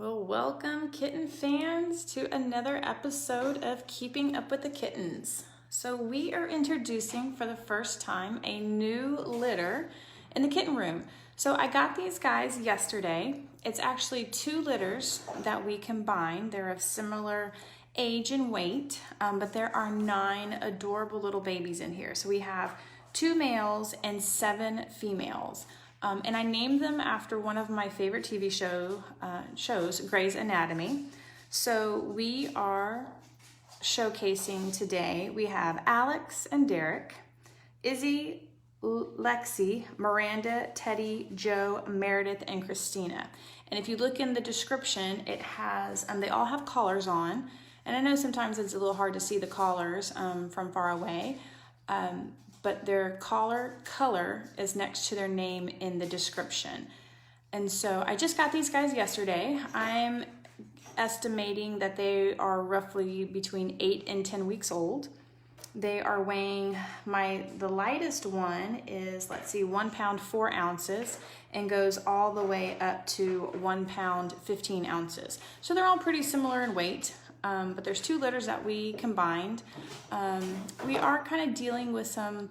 Well, welcome kitten fans to another episode of Keeping Up with the Kittens. So we are introducing for the first time a new litter in the kitten room. So I got these guys yesterday. It's actually two litters that we combined. They're of similar age and weight, but there are 9 adorable little babies in here. So we have 2 males and 7 females. And I named them after one of my favorite TV shows, Grey's Anatomy. So we are showcasing today, we have Alex and Derek, Izzie, Lexie, Miranda, Teddy, Joe, Meredith, and Cristina. And if you look in the description, it has, they all have collars on. And I know sometimes it's a little hard to see the collars from far away. But their collar color is next to their name in the description. And so I just got these guys yesterday. I'm estimating that they are roughly between 8 and 10 weeks old. They are weighing, the lightest one is, 1 pound 4 ounces and goes all the way up to 1 pound 15 ounces. So they're all pretty similar in weight. But there's 2 litters that we combined. We are kind of dealing with some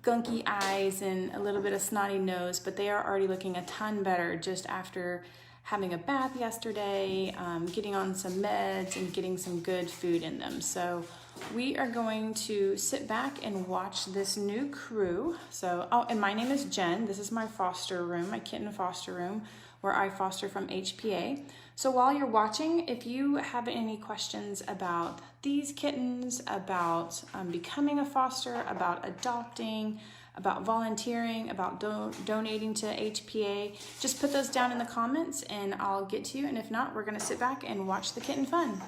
gunky eyes and a little bit of snotty nose, but they are already looking a ton better just after having a bath yesterday, getting on some meds and getting some good food in them. So we are going to sit back and watch this new crew. So, and my name is Jen. This is my foster room, my kitten foster room, where I foster from HPA. So while you're watching, if you have any questions about these kittens, about becoming a foster, about adopting, about volunteering, about donating to HPA, just put those down in the comments and I'll get to you. And if not, we're gonna sit back and watch the kitten fun.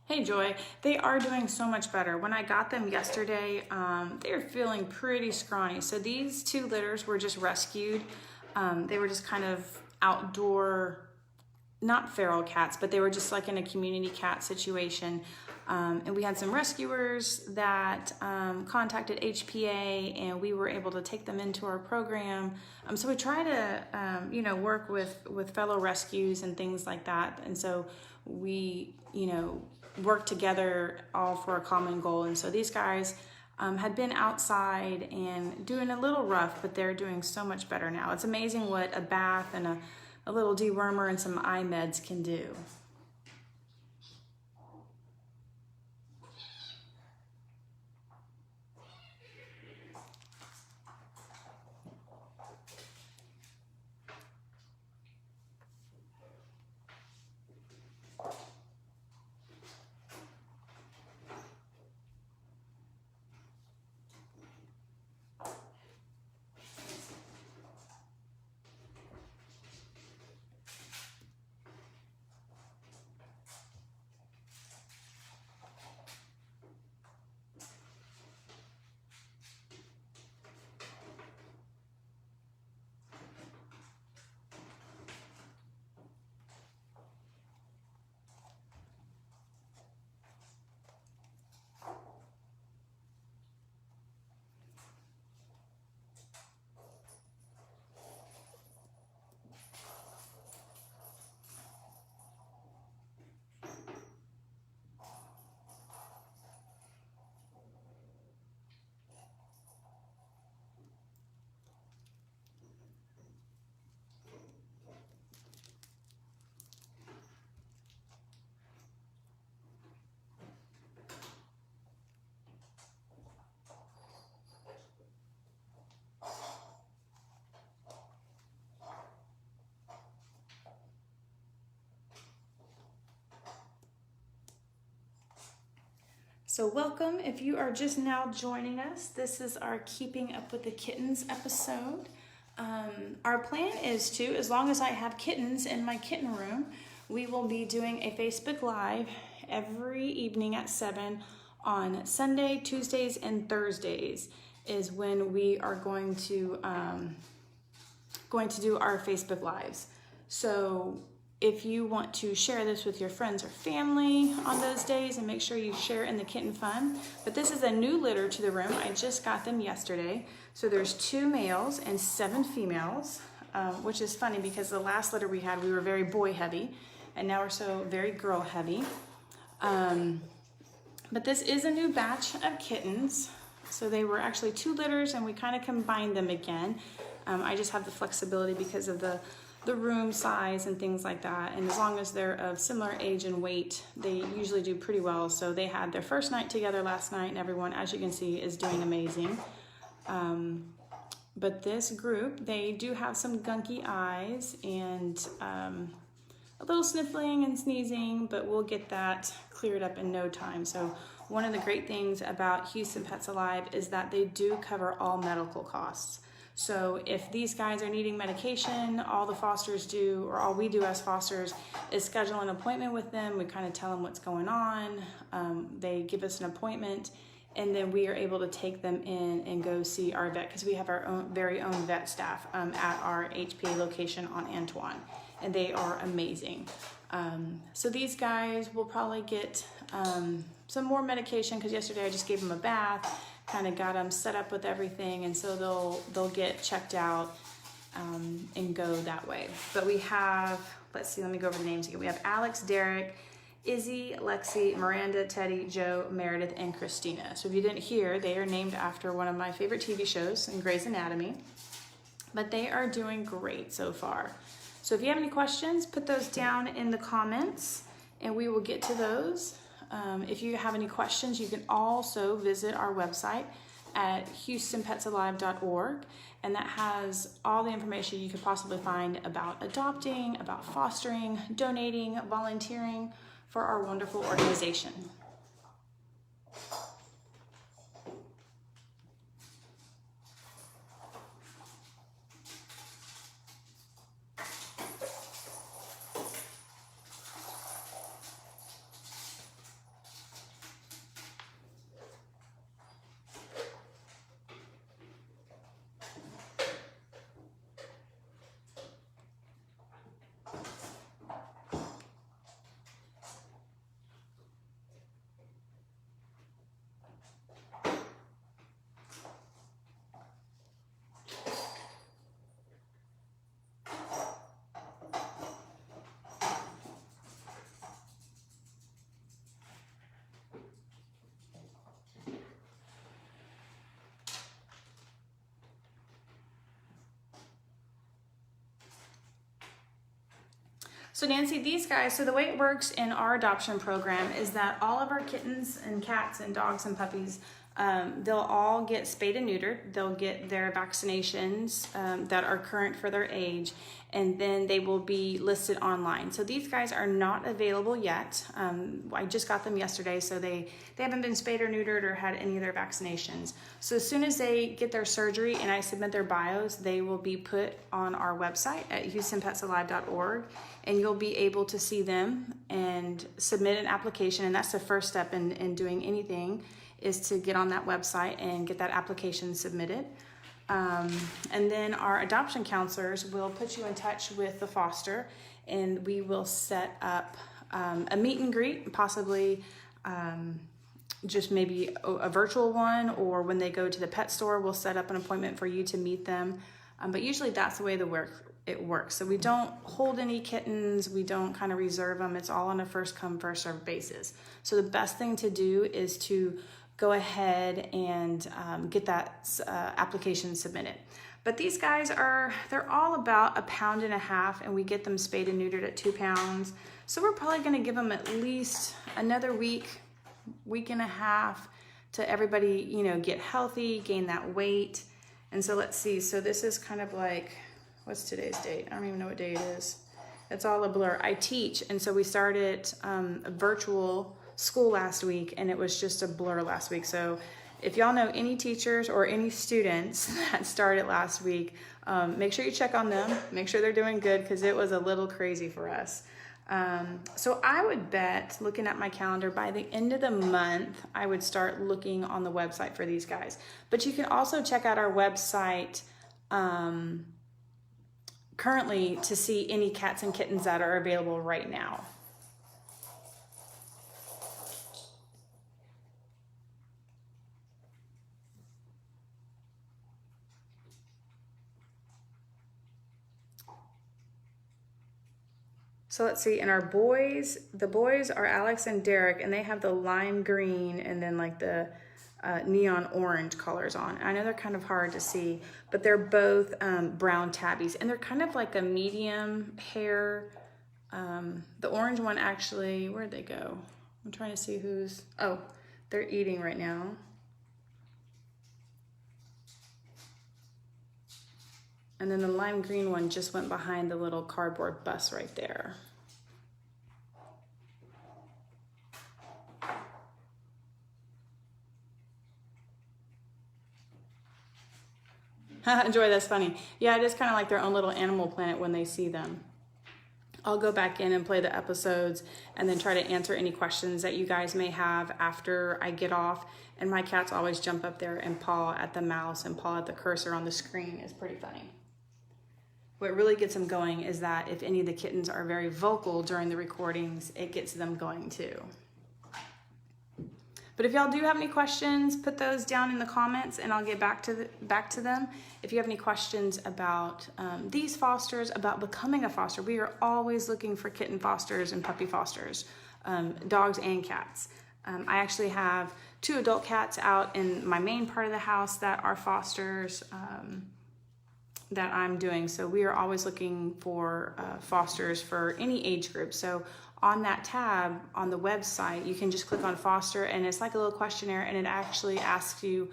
Hey Joy, they are doing so much better. When I got them yesterday, they're feeling pretty scrawny. So these 2 litters were just rescued. They were just kind of outdoor, not feral cats, but they were just like in a community cat situation. And we had some rescuers that contacted HPA and we were able to take them into our program. So we try to, work with fellow rescues and things like that. And so we, work together all for a common goal. And so these guys had been outside and doing a little rough, but they're doing so much better now. It's amazing what a bath and a little dewormer and some eye meds can do. So welcome if you are just now joining us. This is our Keeping Up with the Kittens episode. Our plan is to, as long as I have kittens in my kitten room, we will be doing a Facebook Live every evening at 7 on Sunday, Tuesdays, and Thursdays is when we are going to do our Facebook Lives. So if you want to share this with your friends or family on those days, and make sure you share in the kitten fun. But this is a new litter to the room. I just got them yesterday. So there's 2 males and 7 females, which is funny because the last litter we had, we were very boy heavy, and now we're so very girl heavy. But this is a new batch of kittens. So they were actually 2 litters and we kind of combined them again. I just have the flexibility because of the room size and things like that. And as long as they're of similar age and weight, they usually do pretty well. So they had their first night together last night, and everyone, as you can see, is doing amazing. But this group, they do have some gunky eyes and a little sniffling and sneezing, but we'll get that cleared up in no time. So one of the great things about Houston Pets Alive is that they do cover all medical costs. So if these guys are needing medication, all the fosters do, or all we do as fosters, is schedule an appointment with them. We kind of tell them what's going on. They give us an appointment, and then we are able to take them in and go see our vet, because we have our very own vet staff at our HPA location on Antoine, and they are amazing. So these guys will probably get some more medication, because yesterday I just gave them a bath, kind of got them set up with everything, and so they'll get checked out and go that way. But we have, let's see, let me go over the names again. We have Alex, Derek, Izzie, Lexie, Miranda, Teddy, Joe, Meredith, and Cristina. So if you didn't hear, they are named after one of my favorite TV shows in Grey's Anatomy. But they are doing great so far. So if you have any questions, put those down in the comments and we will get to those. If you have any questions, you can also visit our website at houstonpetsalive.org, and that has all the information you could possibly find about adopting, about fostering, donating, volunteering for our wonderful organization. So Nancy, these guys, so the way it works in our adoption program is that all of our kittens and cats and dogs and puppies, they'll all get spayed and neutered. They'll get their vaccinations that are current for their age, and then they will be listed online. So these guys are not available yet. I just got them yesterday, so they haven't been spayed or neutered or had any of their vaccinations. So as soon as they get their surgery and I submit their bios, they will be put on our website at houstonpetsalive.org, and you'll be able to see them and submit an application. And that's the first step in doing anything, is to get on that website and get that application submitted. And then our adoption counselors will put you in touch with the foster, and we will set up a meet and greet, possibly just maybe a virtual one, or when they go to the pet store, we'll set up an appointment for you to meet them. But usually that's the way it works. So we don't hold any kittens, we don't kind of reserve them. It's all on a first come, first served basis. So the best thing to do is to go ahead and get that application submitted. But these guys they're all about 1.5 pounds, and we get them spayed and neutered at 2 pounds. So we're probably gonna give them at least another week and a half to everybody, get healthy, gain that weight. And so let's see, so this is kind of like, what's today's date? I don't even know what day it is. It's all a blur. I teach, and so we started a virtual school last week, and it was just a blur last week. So if y'all know any teachers or any students that started last week, make sure you check on them, make sure they're doing good, because it was a little crazy for us. So I would bet, looking at my calendar, by the end of the month, I would start looking on the website for these guys. But you can also check out our website currently to see any cats and kittens that are available right now. So let's see, and our boys, the boys are Alex and Derek, and they have the lime green and then like the neon orange colors on. I know they're kind of hard to see, but they're both brown tabbies, and they're kind of like a medium hair. The orange one actually, where'd they go? I'm trying to see who's, oh, they're eating right now. And then the lime green one just went behind the little cardboard bus right there. Joy, that's funny. Yeah, it is kind of like their own little Animal Planet when they see them. I'll go back in and play the episodes and then try to answer any questions that you guys may have after I get off. And my cats always jump up there and paw at the mouse and paw at the cursor on the screen. It's pretty funny. What really gets them going is that if any of the kittens are very vocal during the recordings, it gets them going too. But if y'all do have any questions, put those down in the comments and I'll get back to them. If you have any questions about these fosters, about becoming a foster, we are always looking for kitten fosters and puppy fosters, dogs and cats. I actually have 2 adult cats out in my main part of the house that are fosters that I'm doing. So we are always looking for fosters for any age group. So on that tab on the website, you can just click on foster, and it's like a little questionnaire, and it actually asks you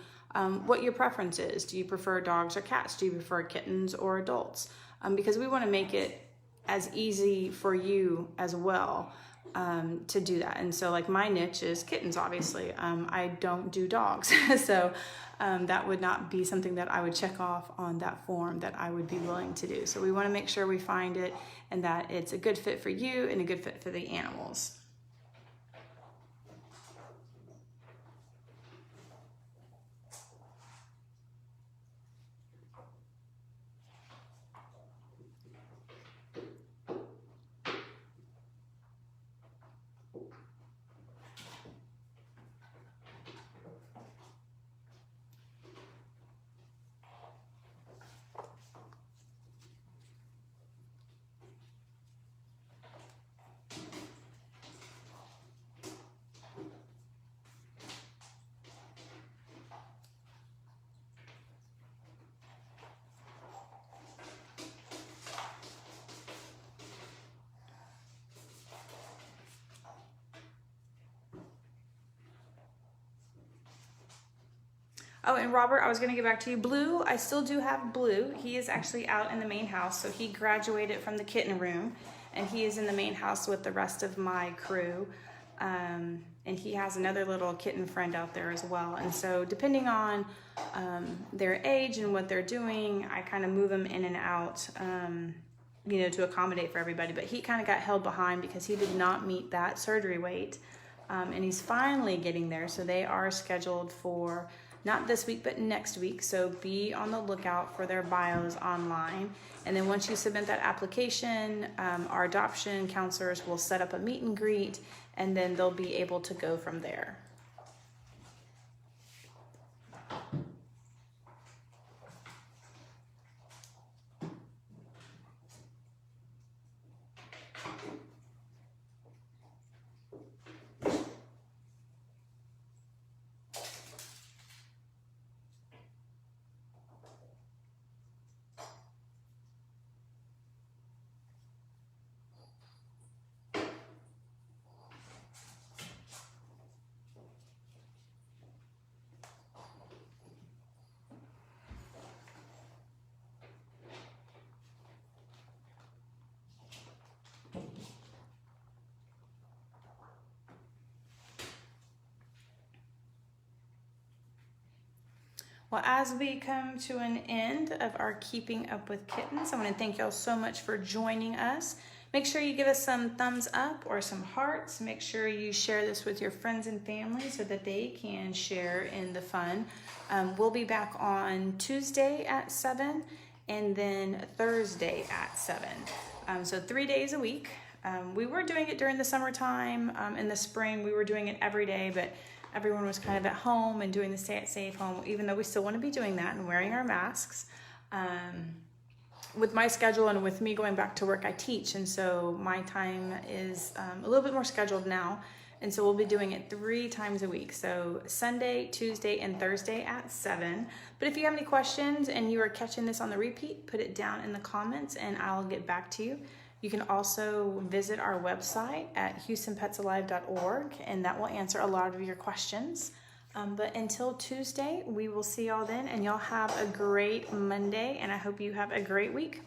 what your preference is. Do you prefer dogs or cats? Do you prefer kittens or adults? Because we want to make it as easy for you as well to do that. And so like my niche is kittens, obviously. I don't do dogs. So that would not be something that I would check off on that form that I would be willing to do. So we want to make sure we find it and that it's a good fit for you and a good fit for the animals. Oh, and Robert, I was going to get back to you. Blue, I still do have Blue. He is actually out in the main house. So he graduated from the kitten room, and he is in the main house with the rest of my crew. And he has another little kitten friend out there as well. And so depending on their age and what they're doing, I kind of move them in and out, you know, to accommodate for everybody. But he kind of got held behind because he did not meet that surgery weight. And he's finally getting there. So they are scheduled for not this week, but next week. So be on the lookout for their bios online. And then once you submit that application, our adoption counselors will set up a meet and greet, and then they'll be able to go from there. Well, as we come to an end of our Keeping Up with Kittens, I want to thank y'all so much for joining us. Make sure you give us some thumbs up or some hearts. Make sure you share this with your friends and family so that they can share in the fun. We'll be back on Tuesday at 7 and then Thursday at 7. So 3 days a week. We were doing it during the summertime. In the spring, we were doing it every day, but everyone was kind of at home and doing the stay at safe home, even though we still want to be doing that and wearing our masks. With my schedule and with me going back to work, I teach, and so my time is a little bit more scheduled now, and so we'll be doing it 3 times a week, so Sunday, Tuesday, and Thursday at 7. But if you have any questions and you are catching this on the repeat, put it down in the comments and I'll get back to you. You can also visit our website at houstonpetsalive.org, and that will answer a lot of your questions. But until Tuesday, we will see y'all then, and y'all have a great Monday, and I hope you have a great week.